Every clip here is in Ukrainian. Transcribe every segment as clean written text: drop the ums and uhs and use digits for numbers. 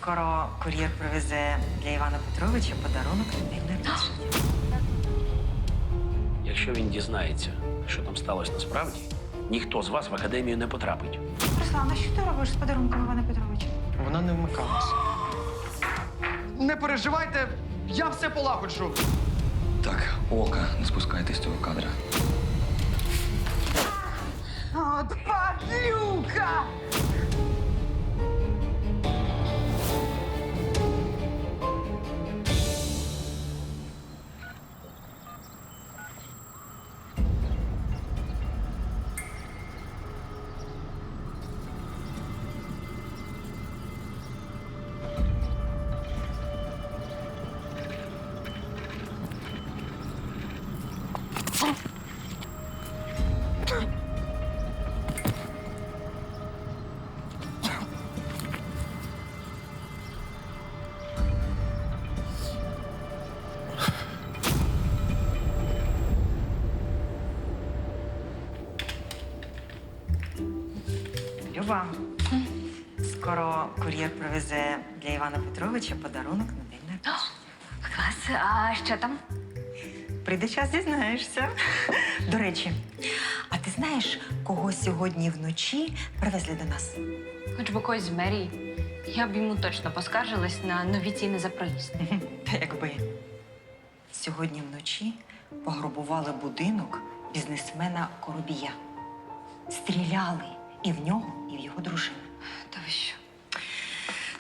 Скоро кур'єр привезе для Івана Петровича подарунок на день народження. Якщо він дізнається, що там сталося насправді, ніхто з вас в академію не потрапить. Руслана, що ти робиш з подарунком Івана Петровича? Вона не вмикалась. Не переживайте, я все полагоджу. Так, ока, не спускайте з цього кадра. От падлюка! Люба, скоро кур'єр привезе для Івана Петровича подарунок на день народження. Клас, а що там? Прийде час, дізнаєшся. До речі, а ти знаєш, кого сьогодні вночі привезли до нас? Хоч би когось з мерії. Я б йому точно поскаржилась на нові ціни за проїзд. Та якби. Сьогодні вночі пограбували будинок бізнесмена Коробія. Стріляли і в нього, і в його дружину. Та ви що?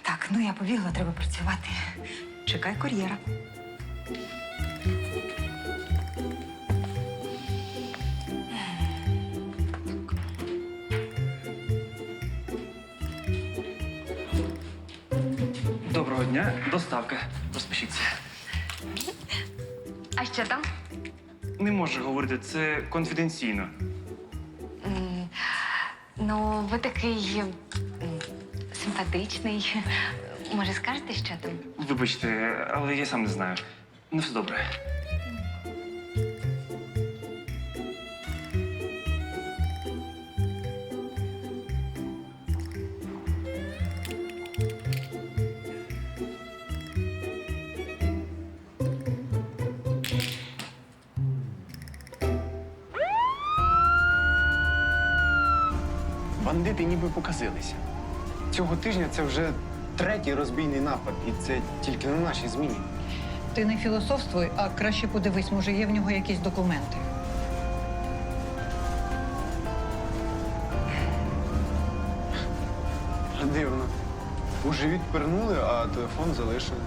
Так, ну я побігла, треба працювати. Чекай кур'єра. Доброго дня, доставка. Розпишіться. А що там? Не можу говорити, це конфіденційно. Ну, ви такий симпатичний. Може, скажете, що там? Вибачте, але я сам не знаю. Не все добре. Бандити ніби показилися. Цього тижня це вже третій розбійний напад, і це тільки на нашій зміні. Ти не філософствуй, а краще подивись, може, є в нього якісь документи. Дивно. У живіт пирнули, а телефон залишили.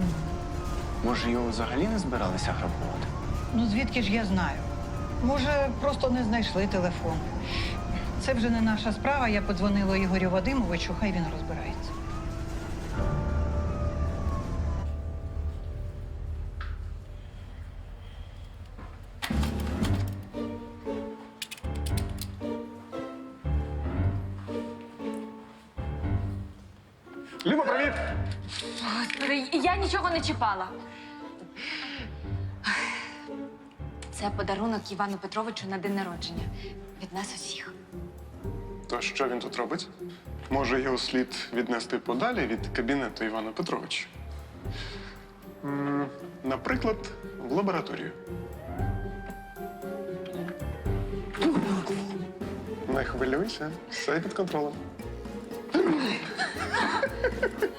Може, його взагалі не збиралися грабувати? Ну, звідки ж я знаю? Може, просто не знайшли телефон. Це вже не наша справа. Я подзвонила Ігорю Вадимовичу, хай він розбирається. Люба, привіт! Господи, я нічого не чіпала. Це подарунок Івану Петровичу на день народження. Від нас усіх. То що він тут робить? Може, його слід віднести подалі від кабінету Івана Петровича? Наприклад, в лабораторію. Не хвилюйся, все під контролем.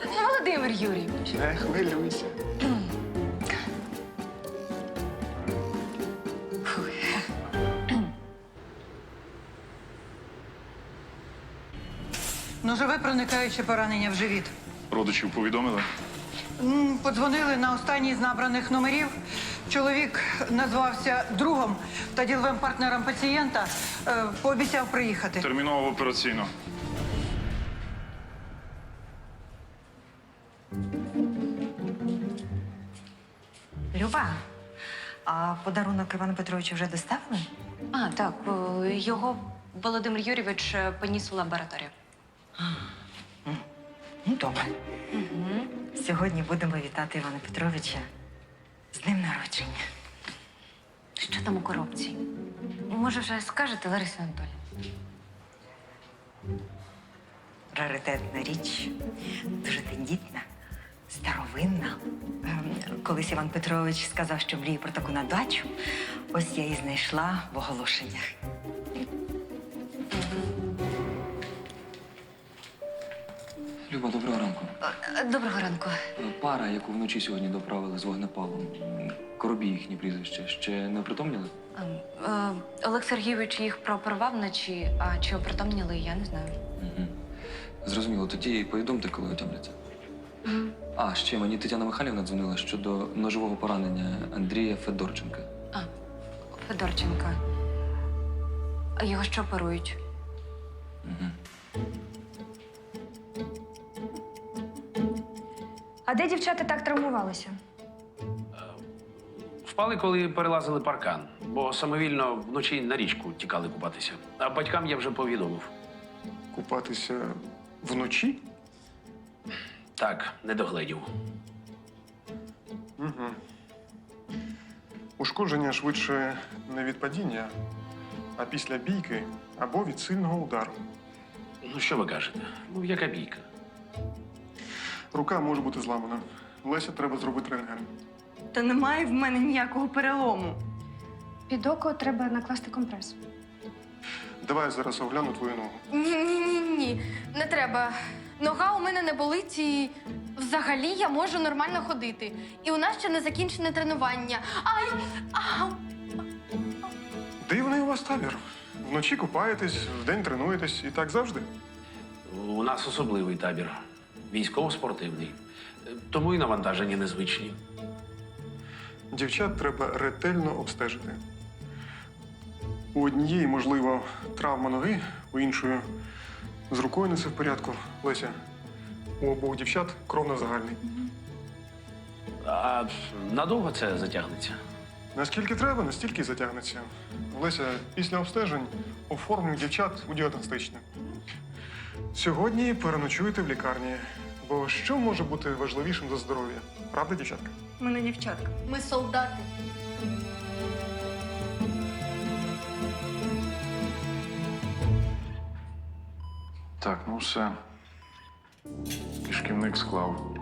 Володимир Юрійович. Не хвилюйся. Ножове проникаюче поранення в живіт. Родичів повідомили? Подзвонили на останній з набраних номерів. Чоловік назвався другом та діловим партнером пацієнта. Пообіцяв приїхати. Терміново в операційну. Люба, а подарунок Івану Петровичу вже доставили? А, так, його Володимир Юрійович поніс у лабораторію. Ну, добре. Сьогодні будемо вітати Івана Петровича з днем народження. Що там у коробці? Може, вже скажете, Лариса Анатоліївна? Раритетна річ, дуже тендітна. винна. Колись Іван Петрович сказав, що мріє про таку на дачу. Ось я і знайшла в оголошеннях. Люба, доброго ранку. Доброго ранку. Пара, яку вночі сьогодні доправили з вогнепалом, Коробій їхні прізвище, ще не опритомніли? Олег Сергійович їх прооперував вночі, а чи опритомніли, я не знаю. Угу. Зрозуміло, тоді повідомте, коли отямляться. А, ще мені Тетяна Михайлівна дзвонила щодо ножового поранення Андрія Федорченка. Федорченка. А його що оперують? Угу. А де дівчата так травмувалися? Впали, коли перелазили паркан, бо самовільно вночі на річку тікали купатися. А батькам я вже повідомив. Купатися вночі? Так, не догледів. Угу. Ушкодження швидше не від падіння, а після бійки або від сильного удару. Ну, що ви кажете? Ну, яка бійка? Рука може бути зламана. Леся треба зробити рентген. Та немає в мене ніякого перелому. Під око треба накласти компрес. Давай я зараз огляну твою ногу. Ні, не треба. Нога у мене не болить і взагалі я можу нормально ходити. І у нас ще не закінчене тренування. Ай! Ау! Дивний у вас табір. Вночі купаєтесь, вдень тренуєтесь і так завжди. У нас особливий табір. Військово-спортивний. Тому і навантаження незвичні. Дівчат треба ретельно обстежити. У однієї, можливо, травма ноги, у іншої з рукою не все в порядку. Леся, у обох дівчат кров на загальний. А надовго це затягнеться? Наскільки треба, настільки й затягнеться. Леся, після обстежень оформлюю дівчат у діагностичне. Сьогодні переночуєте в лікарні. Бо що може бути важливішим за здоров'я? Правда, дівчатка? Ми не дівчатка. Ми солдати. Так, ну все. Кишківник склав.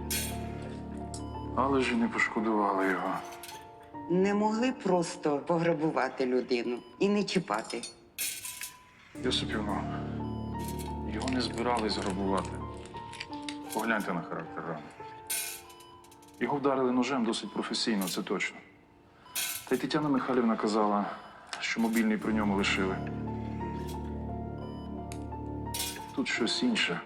Але ж і не пошкодували його. Не могли просто пограбувати людину і не чіпати. Йосипівно, його не збирались грабувати. Погляньте на характер рани. Його вдарили ножем досить професійно, це точно. Та й Тетяна Михайлівна казала, що мобільний при ньому лишили. Тут щось інше.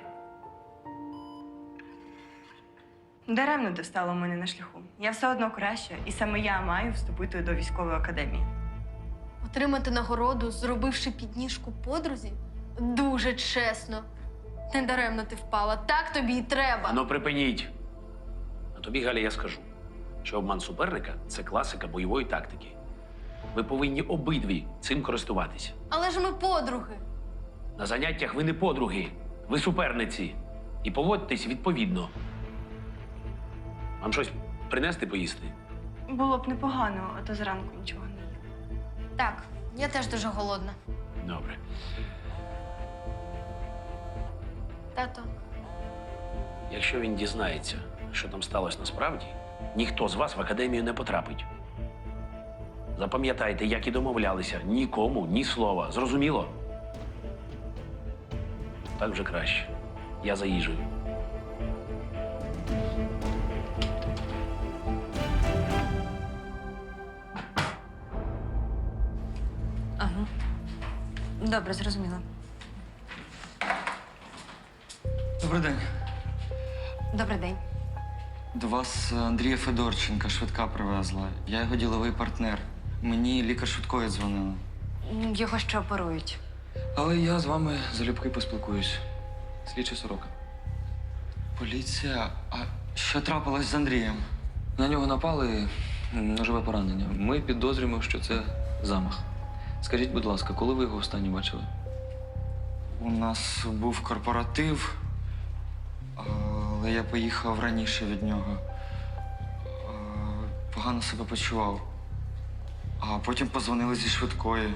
Даремно ти встала у мене на шляху. Я все одно краща, і саме я маю вступити до військової академії. Отримати нагороду, зробивши підніжку подрузі? Дуже чесно. Недаремно ти впала. Так тобі і треба. Ну, припиніть. А тобі, Галя, я скажу, що обман суперника – це класика бойової тактики. Ви повинні обидві цим користуватися. Але ж ми подруги. На заняттях ви не подруги, ви суперниці. І поводьтесь відповідно. Вам щось принести поїсти? Було б непогано, а то зранку нічого не їла. Так, я теж дуже голодна. Добре. Тато, Якщо він дізнається, що там сталося насправді, ніхто з вас в академію не потрапить. Запам'ятайте, як і домовлялися, нікому ні слова. Зрозуміло? Так вже краще. Я за їжею. Ага. Добре, зрозуміла. Добрий день. Добрий день. До вас Андрія Федорченка швидка привезла. Я його діловий партнер. Мені лікар швидкої дзвонила. Його що оперують? Але я з вами залюбки поспілкуюсь. Слідчий Сорока. Поліція? А що трапилось з Андрієм? На нього напали ножове поранення. Ми підозрюємо, що це замах. Скажіть, будь ласка, коли ви його останнє бачили? У нас був корпоратив, але я поїхав раніше від нього. Погано себе почував. А потім позвонили зі швидкої.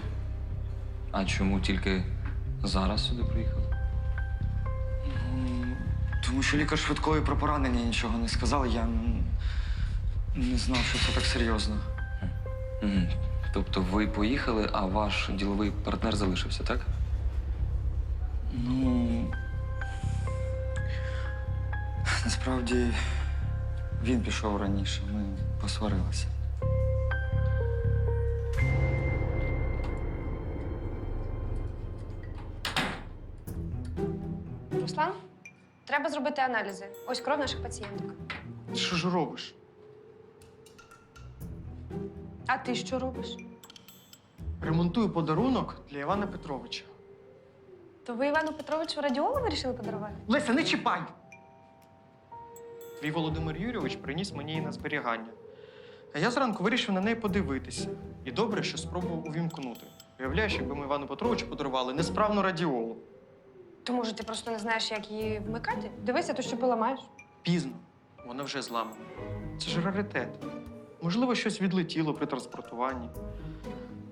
А чому тільки зараз сюди приїхали? Тому що лікар швидкої про поранення нічого не сказав. Я не знав, що це так серйозно. Тобто ви поїхали, а ваш діловий партнер залишився, так? Ну. Насправді він пішов раніше. Ми посварилися. Руслан, треба зробити аналізи. Ось кров наших пацієнток. Ти що ж робиш? А ти що робиш? Ремонтую подарунок для Івана Петровича. То ви Івану Петровичу радіолу вирішили подарувати? Леся, не чіпай! Твій Володимир Юрійович приніс мені її на зберігання. А я зранку вирішив на неї подивитися. І добре, що спробував увімкнути. Уявляєш, якби ми Івану Петровичу подарували несправну радіолу. То, може, ти просто не знаєш, як її вмикати? Дивися, то що поламаєш. Пізно. Вона вже зламана. Це ж раритет. Можливо, щось відлетіло при транспортуванні.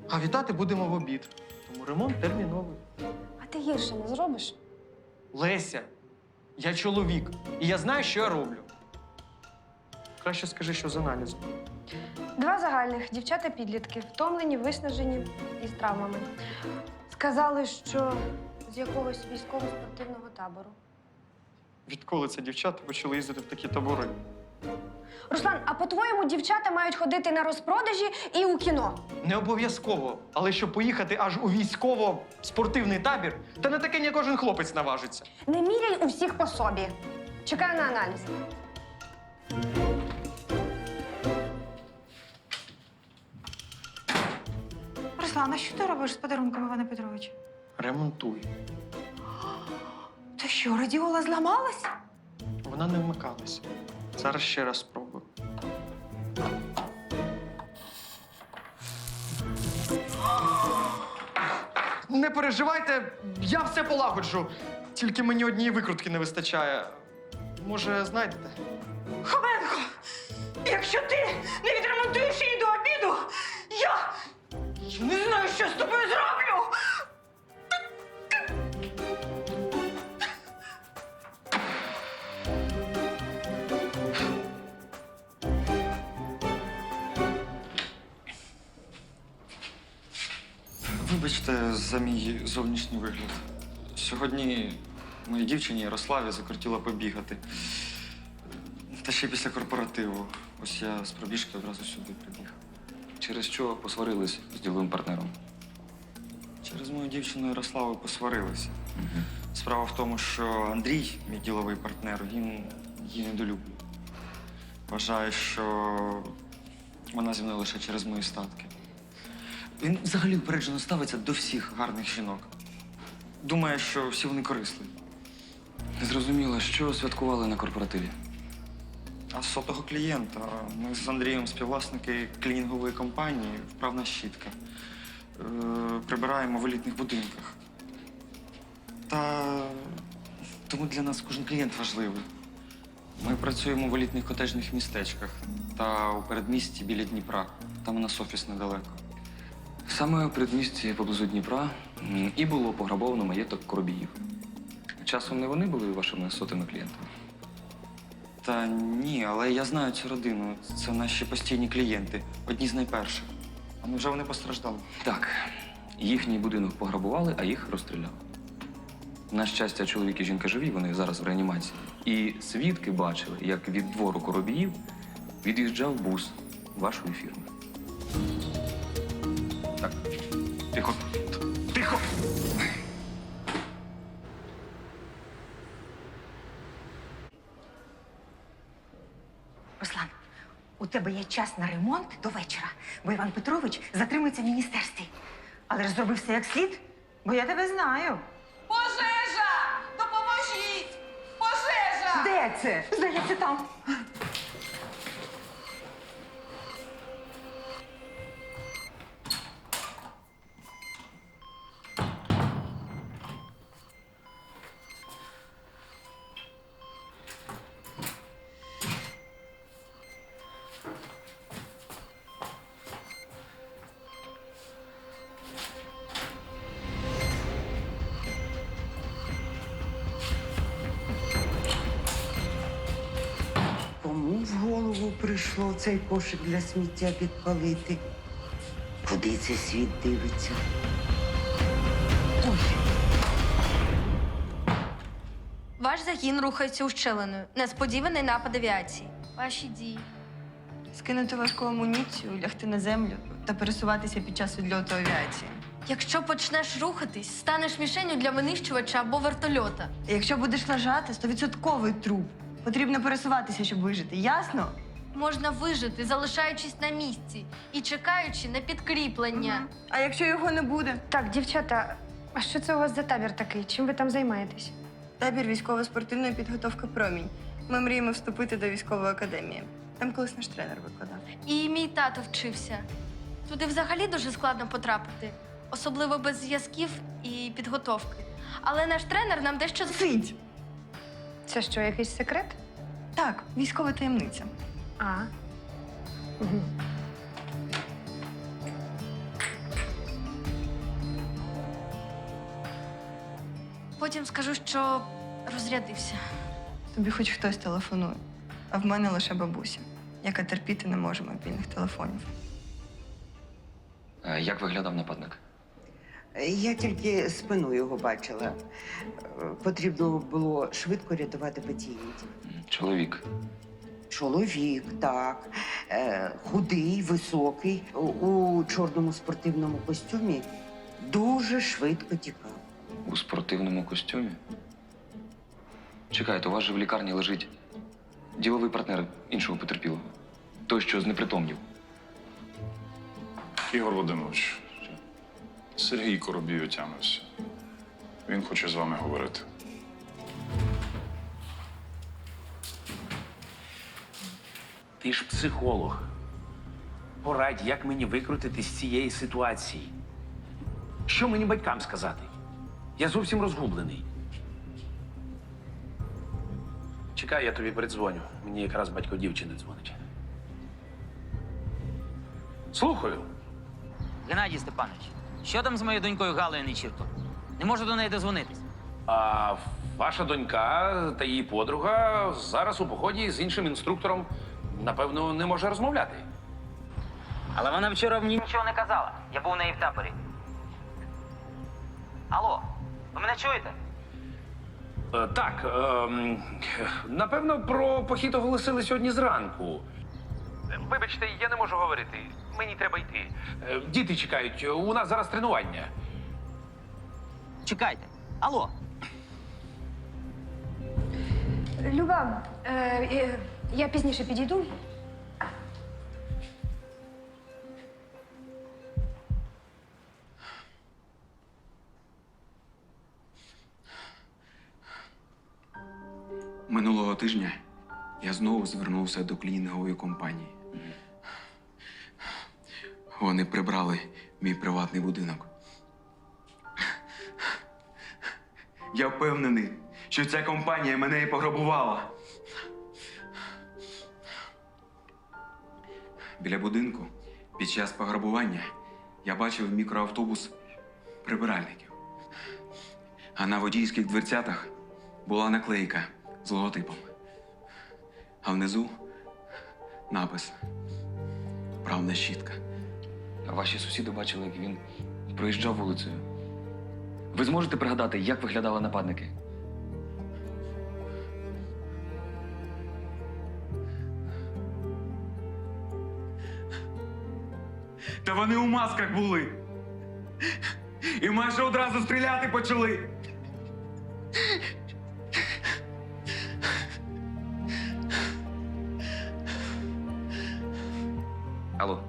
А вітати будемо в обід. Тому ремонт терміновий. А ти гірше не зробиш? Леся, я чоловік, і я знаю, що я роблю. Краще скажи, що з аналізом. 2 загальних. Дівчата-підлітки. Втомлені, виснажені і з травмами. Сказали, що з якогось військово-спортивного табору. Відколи це дівчата почали їздити в такі табори? Руслан, а по-твоєму дівчата мають ходити на розпродажі і у кіно? Не обов'язково, але щоб поїхати аж у військово-спортивний табір, та на таке не кожен хлопець наважиться. Не міряй у всіх по собі. Чекаю на аналіз. Руслан, а що ти робиш з подарунком Івана Петровича? Ремонтуй. То що, радіола зламалась? Вона не вмикалася. Зараз ще раз спробую. Не переживайте, я все полагоджу. Тільки мені однієї викрутки не вистачає. Може, знайдете? Хоменко! Якщо ти не відремонтуєш її до обіду, я не знаю, що з тобою зроблю! Вибачте за мій зовнішній вигляд. Сьогодні моїй дівчині Ярославі закортіло побігати. Та ще й після корпоративу. Ось я з пробіжки одразу сюди прибіг. Через що посварились з діловим партнером? Через мою дівчину Ярославу посварилися. Справа в тому, що Андрій, мій діловий партнер, він її недолюблює. Вважає, що вона зі мною лише через мої статки. Він взагалі упереджено ставиться до всіх гарних жінок. Думає, що всі вони корисливі. Зрозуміло, що святкували на корпоративі. А з сотого клієнта ми з Андрієм співвласники клінінгової компанії «Вправна щітка». Прибираємо в елітних будинках. Та тому для нас кожен клієнт важливий. Ми працюємо в елітних котеджних містечках та у передмісті біля Дніпра. Там у нас офіс недалеко. Саме у передмісті поблизу Дніпра і було пограбовано маєток Коробіїв. Часом не вони були вашими сотими клієнтами? Та ні, але я знаю цю родину. Це наші постійні клієнти. Одні з найперших. А невже вони постраждали? Так. Їхній будинок пограбували, а їх розстріляли. На щастя, чоловік і жінка живі, вони зараз в реанімації. І свідки бачили, як від двору Коробіїв від'їжджав бус вашої фірми. Так, тихо. Тихо! Руслан, у тебе є час на ремонт до вечора, бо Іван Петрович затримується в міністерстві. Але ж зробив все як слід, бо я тебе знаю. Пожежа! Допоможіть! Пожежа! Де це? Здається, там. прийшло цей кошик для сміття підпалити. Куди цей світ дивиться? Ой. Ваш загін рухається ущелиною. Несподіваний напад авіації. Ваші дії. Скинути важку амуніцію, лягти на землю та пересуватися під час відльоту авіації. Якщо почнеш рухатись, станеш мішенью для винищувача або вертольота. Якщо будеш лежати, 100% труп. Потрібно пересуватися, щоб вижити. Ясно? Можна вижити, залишаючись на місці і чекаючи на підкріплення. А якщо його не буде? Так, дівчата, а що це у вас за табір такий? Чим ви там займаєтесь? Табір військово-спортивної підготовки «Промінь». Ми мріємо вступити до військової академії. Там колись наш тренер викладав. І мій тато вчився. Туди взагалі дуже складно потрапити, особливо без зв'язків і підготовки. Але наш тренер нам дещо Сидь! Це що, якийсь секрет? Так, військова таємниця. А. Угу. Потім скажу, що розрядився. Тобі хоч хтось телефонує, а в мене лише бабуся, яка терпіти не може мобільних телефонів. Як виглядав нападник? Я тільки спину його бачила. Потрібно було швидко рятувати пацієнтів. Чоловік. Чоловік, так. Худий, високий, у чорному спортивному костюмі дуже швидко тікав. У спортивному костюмі? Чекайте, у вас же в лікарні лежить діловий партнер іншого потерпілого. Той, що знепритомнів. Ігор Вадимович, Сергій Коробій отямився. Він хоче з вами говорити. Ти ж психолог. Порадь, як мені викрутитись з цієї ситуації. Що мені батькам сказати? Я зовсім розгублений. Чекай, я тобі передзвоню. Мені якраз батько дівчини дзвонить. Слухаю. Геннадій Степанович, що там з моєю донькою Галею Нечірко? Не можу до неї дозвонитись. А ваша донька та її подруга зараз у поході з іншим інструктором, напевно, не може розмовляти. Але вона вчора мені нічого не казала. Я був у неї в таборі. Алло, ви мене чуєте? Так, напевно, про похід оголосили сьогодні зранку. Вибачте, я не можу говорити. Мені треба йти. Діти чекають, у нас зараз тренування. Чекайте. Алло. Люба, я пізніше підійду. Минулого тижня я знову звернувся до клінінгової компанії. Вони прибрали мій приватний будинок. Я впевнений, що ця компанія мене і пограбувала. Біля будинку під час пограбування я бачив мікроавтобус прибиральників. А на водійських дверцятах була наклейка з логотипом. А внизу напис «Правна щітка». А ваші сусіди бачили, як він проїжджав вулицею. Ви зможете пригадати, як виглядали нападники? Та вони у масках були. І майже одразу стріляти почали. Алло.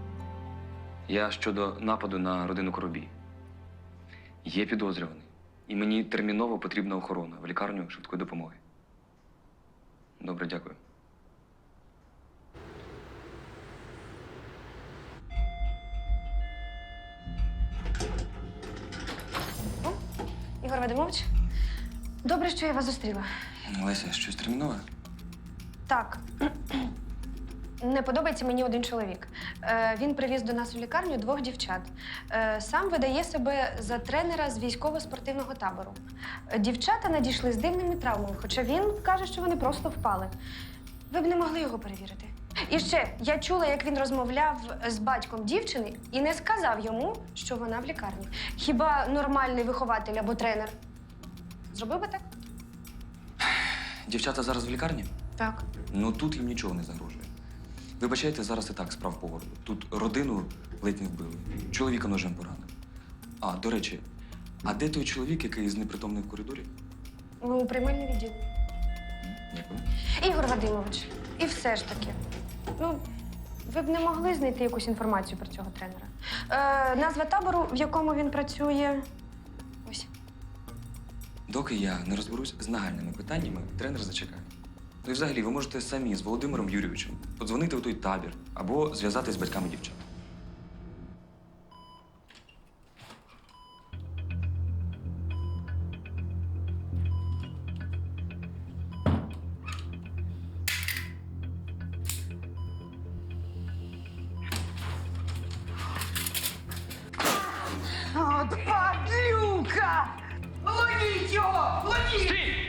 Я щодо нападу на родину Коробій. Є підозрюваний. І мені терміново потрібна охорона в лікарню швидкої допомоги. Добре, дякую. Ігор Вадимович, добре, що я вас зустріла. Леся, щось термінове? Так. Не подобається мені один чоловік. Він привіз до нас у лікарню 2 дівчат. Сам видає себе за тренера з військово-спортивного табору. Дівчата надійшли з дивними травмами, хоча він каже, що вони просто впали. Ви б не могли його перевірити? І ще, я чула, як він розмовляв з батьком дівчини і не сказав йому, що вона в лікарні. Хіба нормальний вихователь або тренер зробив би так? Дівчата зараз в лікарні? Так. Ну тут їм нічого не загрожує. Вибачайте, зараз і так справ по городу. Тут родину ледь не вбили, чоловіка ножем поранив. А, до речі, а де той чоловік, який знепритомний в коридорі? У приймальний відділ. Дякую. Ігор Вадимович, і все ж таки. Ну, ви б не могли знайти якусь інформацію про цього тренера. Назва табору, в якому він працює. Ось. Доки я не розберусь з нагальними питаннями, тренер зачекає. Ну і взагалі, ви можете самі з Володимиром Юрійовичем подзвонити у той табір або зв'язатись з батьками дівчат. От падлюка! Ловіть його! Ловіть!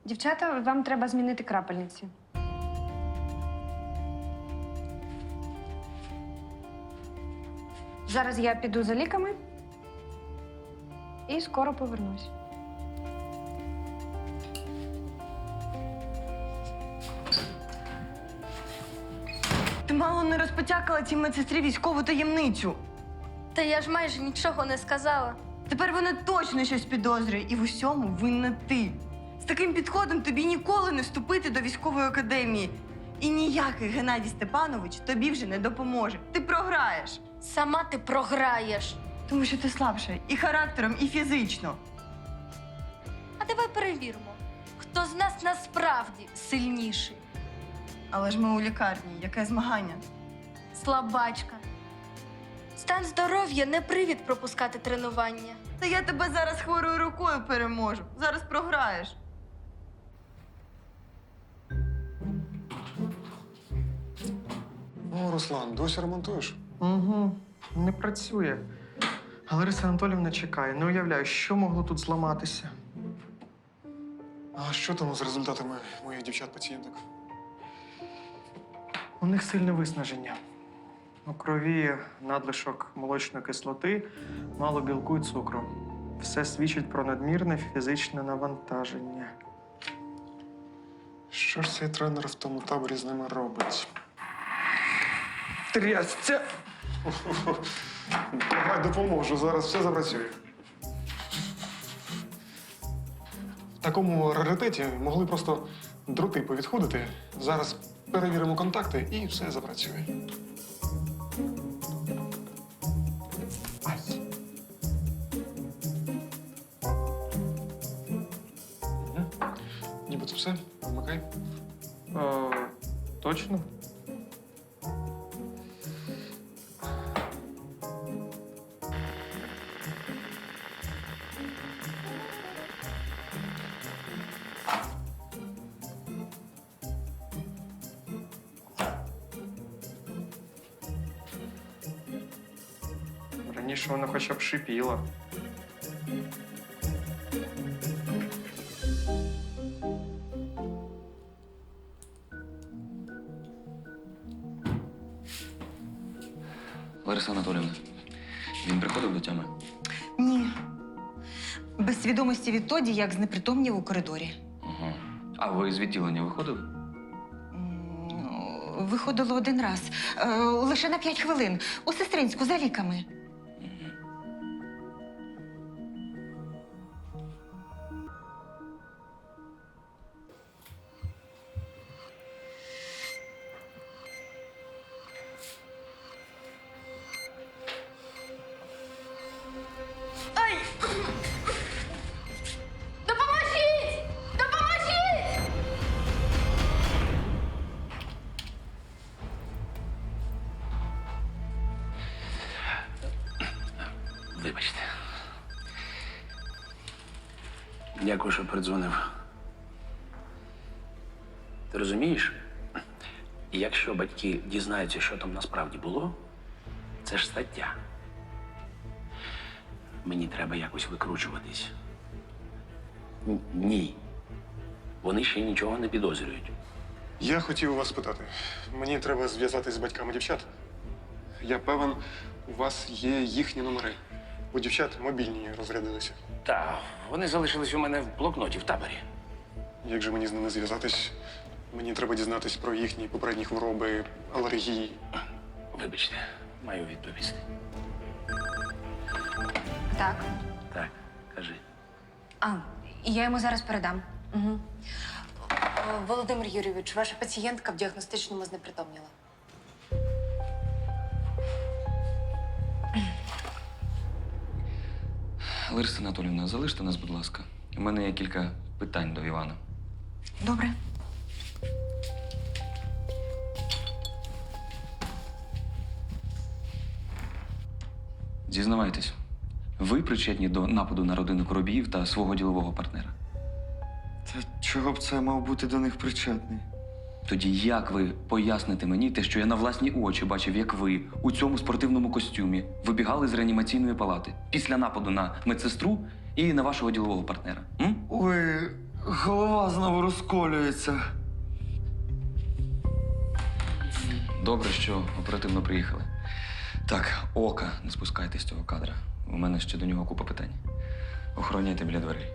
Дівчата, вам треба змінити крапельниці. Зараз я піду за ліками і скоро повернусь. Ти мало не розпотякала цій медсестрі військову таємницю. Та я ж майже нічого не сказала. Тепер вона точно щось підозрює, і в усьому винна ти. З таким підходом тобі ніколи не вступити до військової академії. І ніякий Геннадій Степанович тобі вже не допоможе. Ти програєш. Сама ти програєш. Тому що ти слабша і характером, і фізично. А давай перевіримо, хто з нас насправді сильніший. Але ж ми у лікарні. Яке змагання? Слабачка. Стан здоров'я не привід пропускати тренування. Та я тебе зараз хворою рукою переможу. Зараз програєш. О, Руслан, досі ремонтуєш? Угу. Не працює. А Лариса Анатоліївна чекає. Не уявляю, що могло тут зламатися. А що там з результатами моїх дівчат-пацієнток? У них сильне виснаження. У крові надлишок молочної кислоти, мало білку і цукру. Все свідчить про надмірне фізичне навантаження. Що ж цей тренер в тому таборі з ними робить? Трясця! Давай допоможу, зараз все запрацює. В такому раритеті могли просто дроти повідходити. Зараз перевіримо контакти і все запрацює. Ай. Нібито все, вмикай. Точно? Раніше вона хоча б шипіла. Лариса Анатоліївна, він приходив до тями? Ні. Без свідомості відтоді, як знепритомнів у коридорі. Ага. А ви з відділення виходили? Виходило один раз. Лише на 5 хвилин. У сестринську за ліками. Ай! Допоможіть! Допоможіть! Вибачте. Дякую, що передзвонив. Ти розумієш, якщо батьки дізнаються, що там насправді було, це ж стаття. Мені треба якось викручуватись. Ні. Вони ще нічого не підозрюють. Я хотів у вас спитати. Мені треба зв'язатись з батьками дівчат. Я певен, у вас є їхні номери. У дівчат мобільні розрядилися. Та, вони залишились у мене в блокноті в таборі. Як же мені з ними зв'язатись? Мені треба дізнатись про їхні попередні хвороби, алергії. Вибачте, маю відповісти. Так. Так, кажи. Я йому зараз передам. Угу. Володимир Юрійович, ваша пацієнтка в діагностичному знепритомніла. Лариса Анатоліївна, залиште нас, будь ласка. У мене є кілька питань до Івана. Добре. Зізнавайтесь, ви причетні до нападу на родину Коробіїв та свого ділового партнера? Та чого б це мав бути до них причетний? Тоді як ви поясните мені те, що я на власні очі бачив, як ви у цьому спортивному костюмі вибігали з реанімаційної палати після нападу на медсестру і на вашого ділового партнера? М? Ой, голова знову розколюється. Добре, що оперативно приїхали. Так, ока не спускайте з цього кадра. У мене ще до нього купа питань. Охороняйте біля дверей.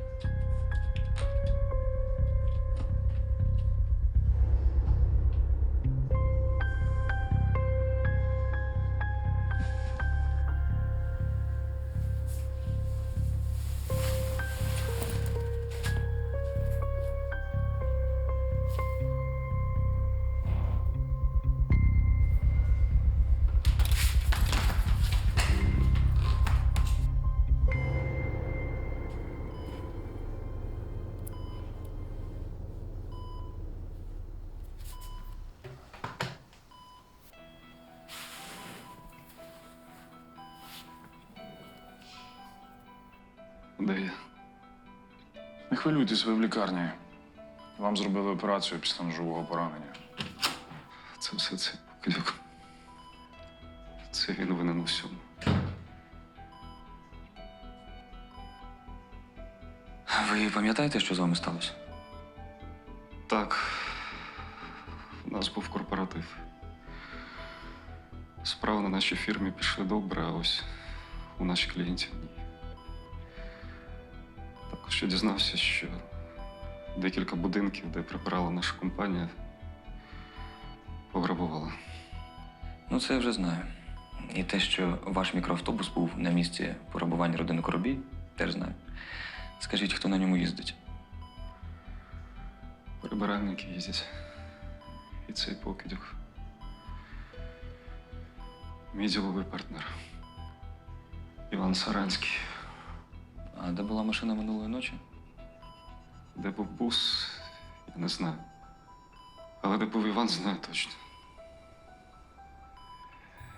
Де я? Не хвилюйтесь, ви в лікарні. Вам зробили операцію після ножового поранення. Це все цей покидьок. Це він винен у всьому. Ви пам'ятаєте, що з вами сталося? Так. У нас був корпоратив. Справи на нашій фірмі пішли добре, а ось у наших клієнтів ні. Також я дізнався, що декілька будинків, де прибирала наша компанія, пограбувала. Ну, це я вже знаю. І те, що ваш мікроавтобус був на місці пограбування родини Коробій, теж знаю. Скажіть, хто на ньому їздить? Прибиральники їздять. І цей покидьок. Мій діловий партнер. Іван Саранський. А де була машина минулої ночі? Де був бус, я не знаю. Але де був Іван, знаю точно.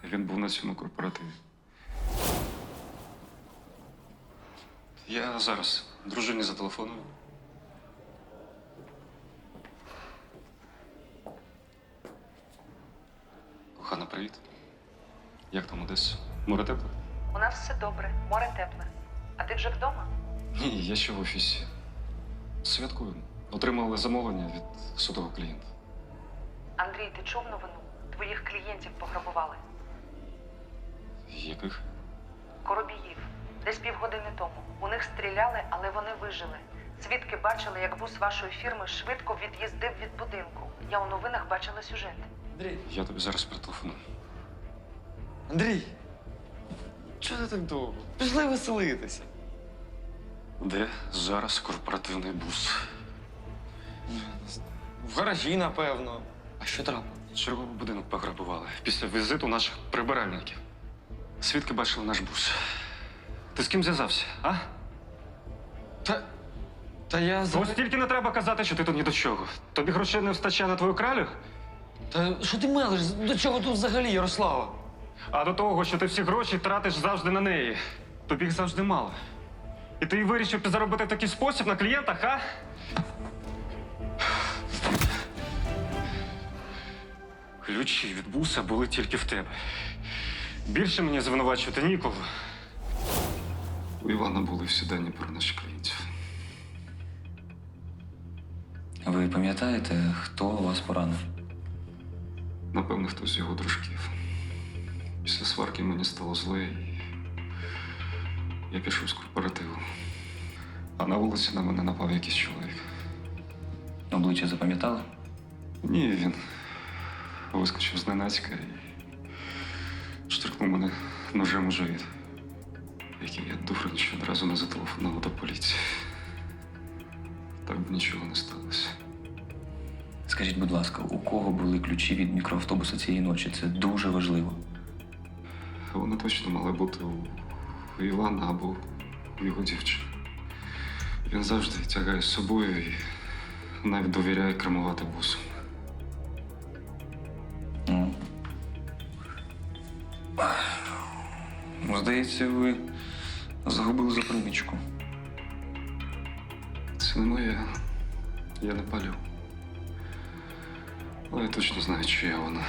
Він був на цьому корпоративі. Я зараз дружині зателефоную. Кохана, привіт. Як там Одеса? Море тепле? У нас все добре, море тепле. А ти вже вдома? Ні, я ще в офісі. Святкуємо. Отримали замовлення від судового клієнта. Андрій, ти чув новину? Твоїх клієнтів пограбували. Яких? Коробіїв. Десь півгодини тому. У них стріляли, але вони вижили. Свідки бачили, як бус вашої фірми швидко від'їздив від будинку. Я у новинах бачила сюжет. Андрій! Я тобі зараз перетелефоную. Андрій! Чого ти так довго? Пішли веселитися. Де зараз корпоративний бус? В гаражі, напевно. А що трапилось? Черговий будинок пограбували після візиту наших прибиральників. Свідки бачили наш бус. Ти з ким зв'язався, а? Та я Ось тільки не треба казати, що ти тут ні до чого. Тобі грошей не вистачає на твою кралю? Та що ти мелиш? До чого тут взагалі, Ярослава? А до того, що ти всі гроші тратиш завжди на неї. Тобі їх завжди мало. І ти вирішив підзаробити в такий спосіб на клієнтах, а? Ключі від буса були тільки в тебе. Більше мені звинувачувати ніколи. У Івана були всі дані про наших клієнтів. Ви пам'ятаєте, хто вас поранив? Напевно, хтось з його дружків. Після сварки мені стало зле, і я пішов з корпоративу. А на вулиці на мене напав якийсь чоловік. Обличчя запам'ятали? Ні, він вискочив зненацька і штрикнув мене ножем у живіт. Який я дурень, що одразу не зателефонував до поліції. Так би нічого не сталося. Скажіть, будь ласка, у кого були ключі від мікроавтобуса цієї ночі? Це дуже важливо. Вона точно мала бути у Івана або у його дівчини. Він завжди тягає з собою і навіть довіряє кермувати бусом. Здається, ви загубили запальничку. Це не моє. Я не палю. Але я точно знаю, чия вона.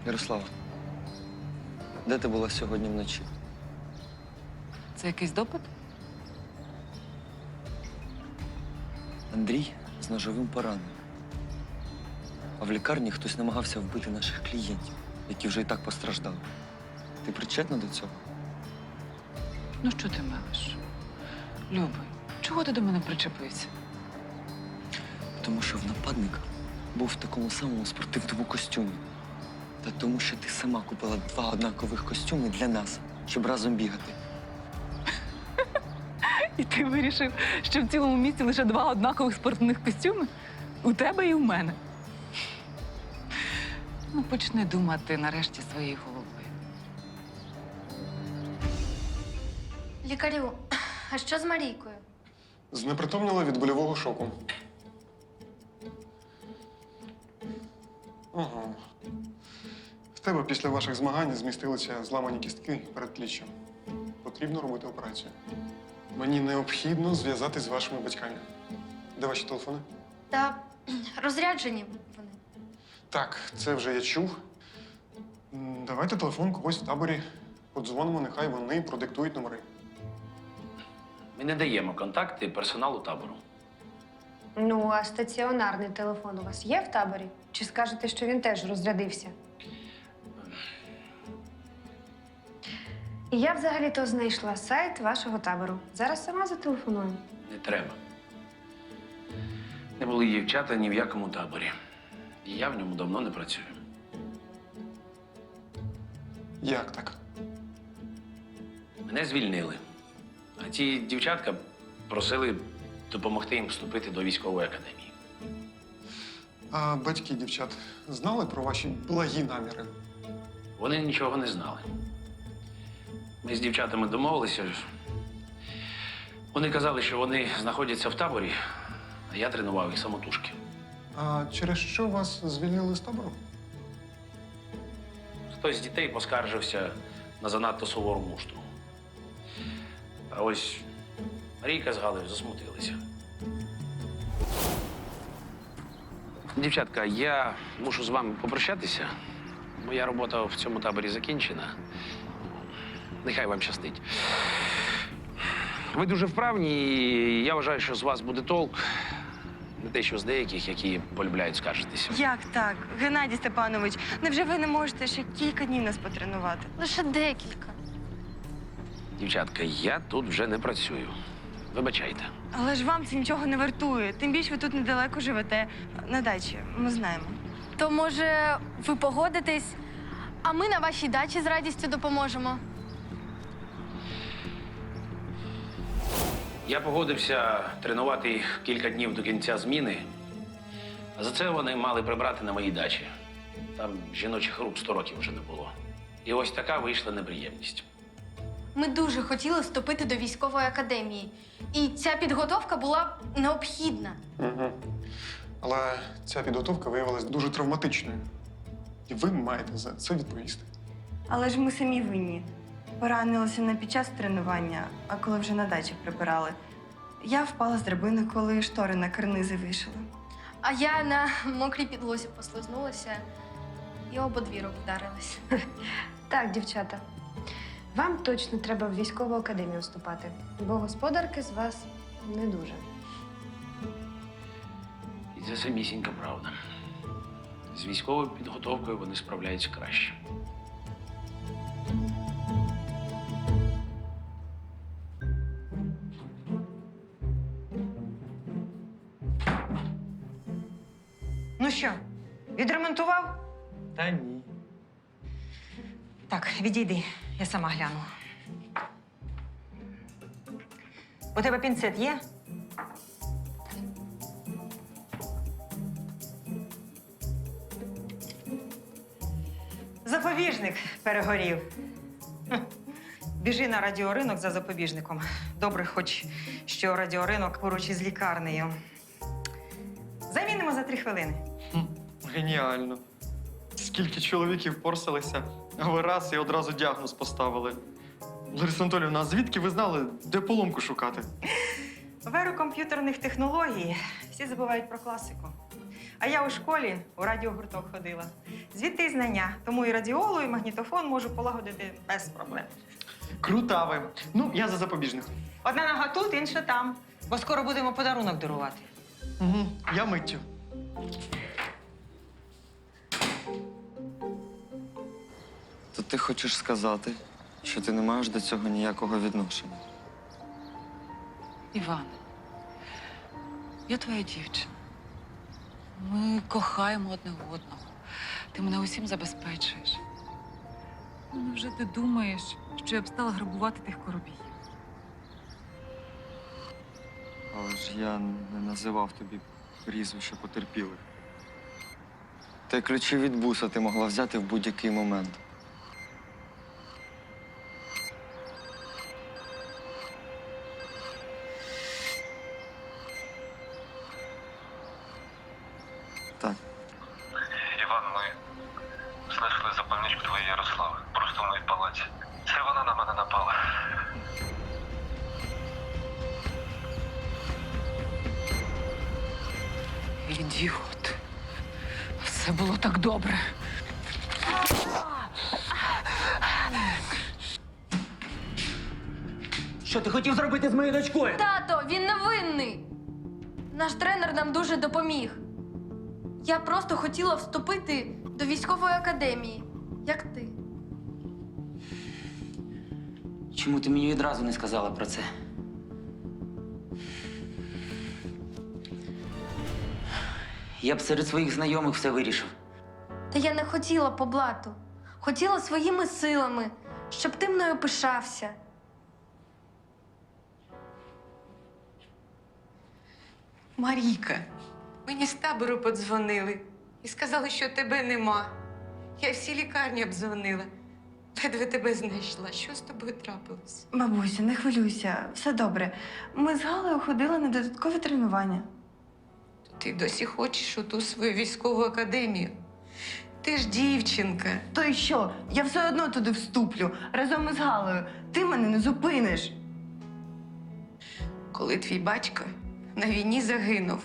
Ярослава, де ти була сьогодні вночі? Це якийсь допит? Андрій з ножовим пораненням. А в лікарні хтось намагався вбити наших клієнтів, які вже і так постраждали. Ти причетна до цього? Ну що ти мелиш? Любий, чого ти до мене причепився? Тому що в нападника був в такому самому спортивному костюмі. Та тому, що ти сама купила 2 однакових костюми для нас, щоб разом бігати. І ти вирішив, що в цілому місті лише 2 однакових спортивних костюми? У тебе і у мене. Ну, почни думати нарешті своєю головою. Лікарю, а що з Марійкою? Знепритомніла від больового шоку. Ага. В тебе після ваших змагань змістилися зламані кістки передпліччя. Потрібно робити операцію. Мені необхідно зв'язатись з вашими батьками. Де ваші телефони? Та розряджені вони. Так, це вже я чув. Давайте телефон когось в таборі. Подзвонимо, нехай вони продиктують номери. Ми не даємо контакти персоналу табору. Ну, а стаціонарний телефон у вас є в таборі? Чи скажете, що він теж розрядився? І я взагалі-то знайшла сайт вашого табору. Зараз сама зателефоную. Не треба. Не були дівчата ні в якому таборі. І я в ньому давно не працюю. Як так? Мене звільнили. А ті дівчатка просили допомогти їм вступити до військової академії. А батьки дівчат знали про ваші благі наміри? Вони нічого не знали. Ми з дівчатами домовилися. Вони казали, що вони знаходяться в таборі, а я тренував їх самотужки. А через що вас звільнили з табору? Хтось з дітей поскаржився на занадто сувору мушту. А ось Марійка з Галею засмутилися. Дівчатка, я мушу з вами попрощатися. Моя робота в цьому таборі закінчена. Нехай вам щастить. Ви дуже вправні, і я вважаю, що з вас буде толк. Не те, що з деяких, які полюбляють скаржитися. Як так? Геннадій Степанович, невже ви не можете ще кілька днів нас потренувати? Лише декілька. Дівчатка, я тут вже не працюю. Вибачайте. Але ж вам це нічого не вартує. Тим більше ви тут недалеко живете. На дачі, ми знаємо. То, може, ви погодитесь, а ми на вашій дачі з радістю допоможемо. Я погодився тренувати їх кілька днів до кінця зміни. А за це вони мали прибрати на моїй дачі. Там жіночих рук 100 років вже не було. І ось така вийшла неприємність. Ми дуже хотіли вступити до військової академії. І ця підготовка була необхідна. Угу. Але ця підготовка виявилася дуже травматичною. І ви маєте за це відповісти. Але ж ми самі винні. Поранилися не під час тренування, а коли вже на дачі прибирали. Я впала з драбини, коли штори на карнизи вийшли. А я на мокрій підлозі послизнулася і об одвірок вдарилась. Так, дівчата, вам точно треба в військову академію вступати, бо господарки з вас не дуже. І це самісінька правда. З військовою підготовкою вони справляються краще. Ну що, відремонтував? Та ні. Так, відійди, я сама гляну. У тебе пінцет є? Запобіжник перегорів. Хм. Біжи на радіоринок за запобіжником. Добре, хоч що радіоринок поруч із лікарнею. Замінимо за 3 хвилини. Геніально. Скільки чоловіків порсалися, а ви раз і одразу діагноз поставили. Лариса Анатоліївна, а звідки ви знали, де поломку шукати? В еру комп'ютерних технологій всі забувають про класику. А я у школі у радіогурток ходила. Звідти й знання. Тому і радіолу, і магнітофон можу полагодити без проблем. Крута ви. Ну, я за запобіжник. Одна нога тут, інша там. Бо скоро будемо подарунок дарувати. Угу, я миттю. То ти хочеш сказати, що ти не маєш до цього ніякого відношення? Іван, я твоя дівчина. Ми кохаємо одне одного. Ти мене усім забезпечуєш. Ну, невже ти думаєш, що я б стала грабувати тих коробіїв? Але ж я не називав тобі прізвища потерпілих. Та й ключі від буса ти могла взяти в будь-який момент. Так. Іван, ми знайшли запальничку твоєї Ярослави. Просто в моїй палаці. Це вона на мене напала. Ідіот. Все було так добре. Що ти хотів зробити з моєю дочкою? Тато, він невинний. Наш тренер нам дуже допоміг. Я просто хотіла вступити до військової академії, як ти. Чому ти мені відразу не сказала про це? Я б серед своїх знайомих все вирішив. Та я не хотіла по блату. Хотіла своїми силами, щоб ти мною пишався. Марійка, мені з табору подзвонили і сказали, що тебе нема. Я всі лікарні обдзвонила. Ледве тебе знайшла. Що з тобою трапилось? Бабуся, не хвилюйся, все добре. Ми з Галею ходили на додаткові тренування. Ти досі хочеш у ту свою військову академію. Ти ж дівчинка. То й що? Я все одно туди вступлю разом із Галею. Ти мене не зупиниш. Коли твій батько на війні загинув,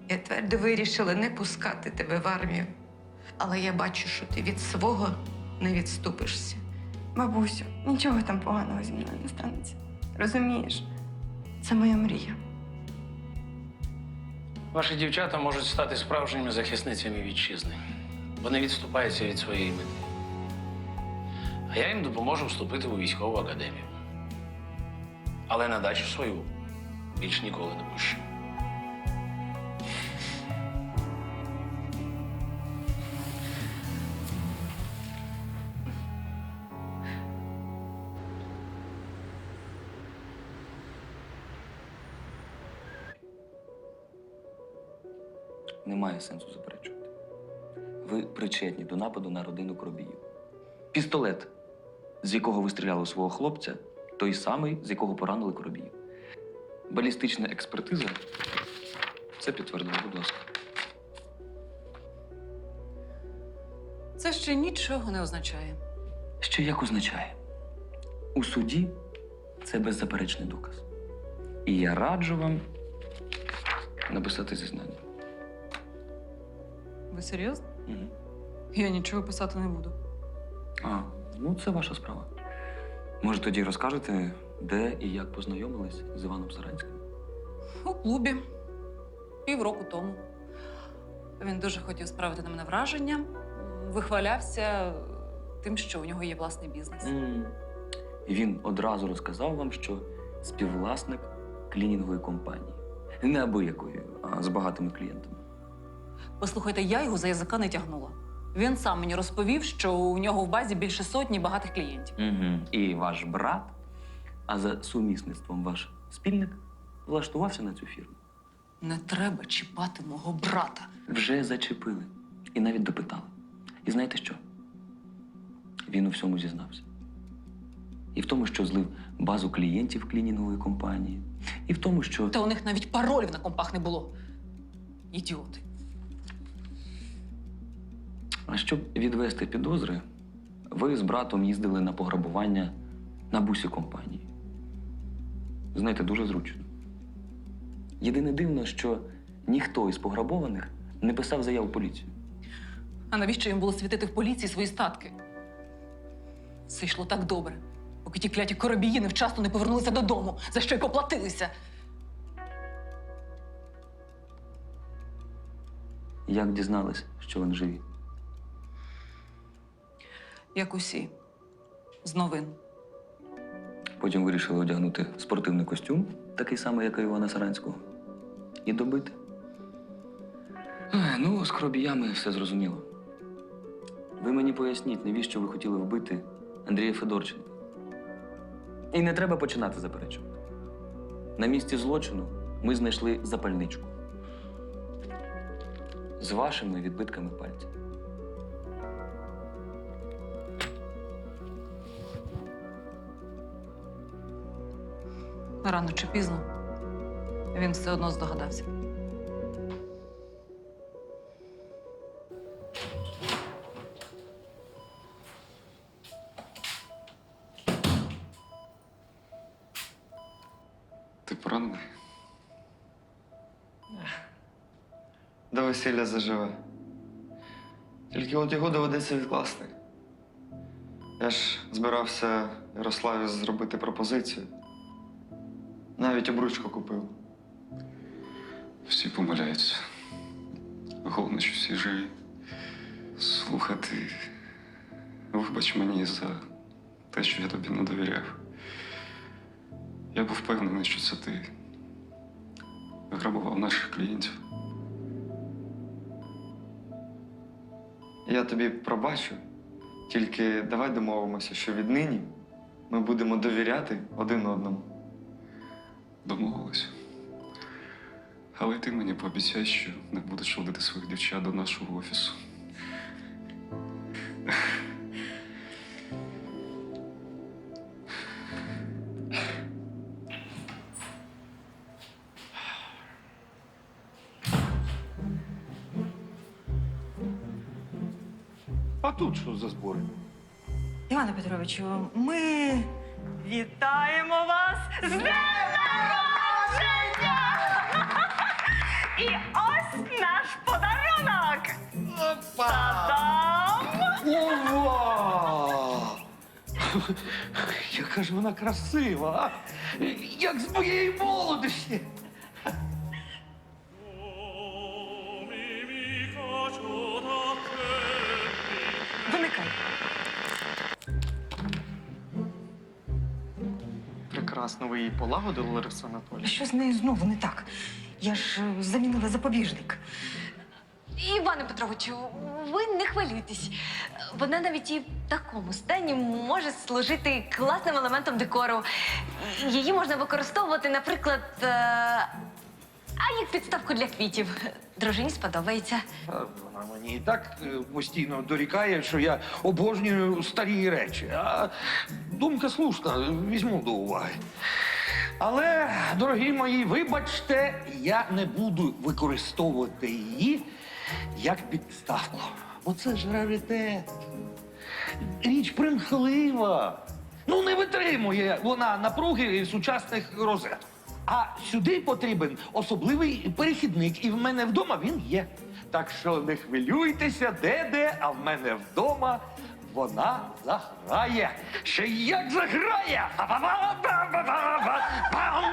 я твердо вирішила не пускати тебе в армію. Але я бачу, що ти від свого не відступишся. Бабусю, нічого там поганого зі мною не станеться. Розумієш? Це моя мрія. Ваші дівчата можуть стати справжніми захисницями вітчизни. Вони відступаються від своєї мети. А я їм допоможу вступити у військову академію. Але на дачу свою більш ніколи не пущу. Немає сенсу заперечувати. Ви причетні до нападу на родину Коробіїв. Пістолет, з якого ви стріляли у свого хлопця, той самий, з якого поранили Коробіїв. Балістична експертиза це підтвердила, будь ласка. Це ще нічого не означає. Ще як означає? У суді це беззаперечний доказ. І я раджу вам написати зізнання. Ви серйозно? Угу. Я нічого писати не буду. А, ну це ваша справа. Може, тоді розкажете, де і як познайомились з Іваном Саранським? У клубі. Півроку тому. Він дуже хотів справити на мене враження, вихвалявся тим, що у нього є власний бізнес. І він одразу розказав вам, що співвласник клінінгової компанії. Не абиякої, а з багатими клієнтами. Послухайте, я його за язика не тягнула. Він сам мені розповів, що у нього в базі більше сотні багатих клієнтів. Угу. І ваш брат, а за сумісництвом ваш спільник, влаштувався на цю фірму. Не треба чіпати мого брата. Вже зачепили. І навіть допитали. І знаєте що? Він у всьому зізнався. І в тому, що злив базу клієнтів клінінгової компанії. І в тому, що... Та у них навіть паролів на компах не було. Ідіоти. А щоб відвести підозри, ви з братом їздили на пограбування на бусі компанії. Знаєте, дуже зручно. Єдине дивно, що ніхто із пограбованих не писав заяву в поліцію. А навіщо їм було світити в поліції свої статки? Все йшло так добре, поки ті кляті коробії невчасно не повернулися додому, за що й поплатилися. Як дізнались, що вони живі? Як усі. З новин. Потім вирішили одягнути спортивний костюм, такий самий, як і у Івана Саранського, і добити. Ну, з коробіями все зрозуміло. Ви мені поясніть, навіщо ви хотіли вбити Андрія Федорченка? І не треба починати заперечувати. На місці злочину ми знайшли запальничку. З вашими відбитками пальців. Рано чи пізно він все одно здогадався. Ти поранений? До весілля заживе. Тільки от його доведеться відкласти. Я ж збирався Ярославі зробити пропозицію. Навіть обручку купив. Всі помиляються. Головне, що всі живі. Слухати. Вибач мені за те, що я тобі не довіряв. Я був впевнений, що це ти грабував наших клієнтів. Я тобі пробачу. Тільки давай домовимося, що віднині ми будемо довіряти один одному. Домовились. Але ти мені пообіцяй, що не будеш водити своїх дівчат до нашого офісу. А тут що за збори? Іване Петровичу, ми вітаємо вас з днем народження! І ось наш подарунок! Та-дам! Ова! Яка ж вона красива, а? Як з моєї молодості. Вимикай. Прекрасно, ви її полагодили, Лариса Анатоліївна. Що з нею знову не так? Я ж замінила запобіжник. Іване Петровичу, ви не хвилюйтесь. Вона навіть і в такому стані може служити класним елементом декору. Її можна використовувати, наприклад, як підставку для квітів. Дружині сподобається. Вона мені і так постійно дорікає, що я обожнюю старі речі. А думка слушна, візьму до уваги. Але, дорогі мої, вибачте, я не буду використовувати її як підставку. Бо це ж раритет. Річ примхлива. Ну, не витримує вона напруги сучасних розеток. А сюди потрібен особливий перехідник, і в мене вдома він є. Так що не хвилюйтеся, де, а в мене вдома вона заграє. Ще як заграє! Ба-ба-ба-ба-ба-ба-бам!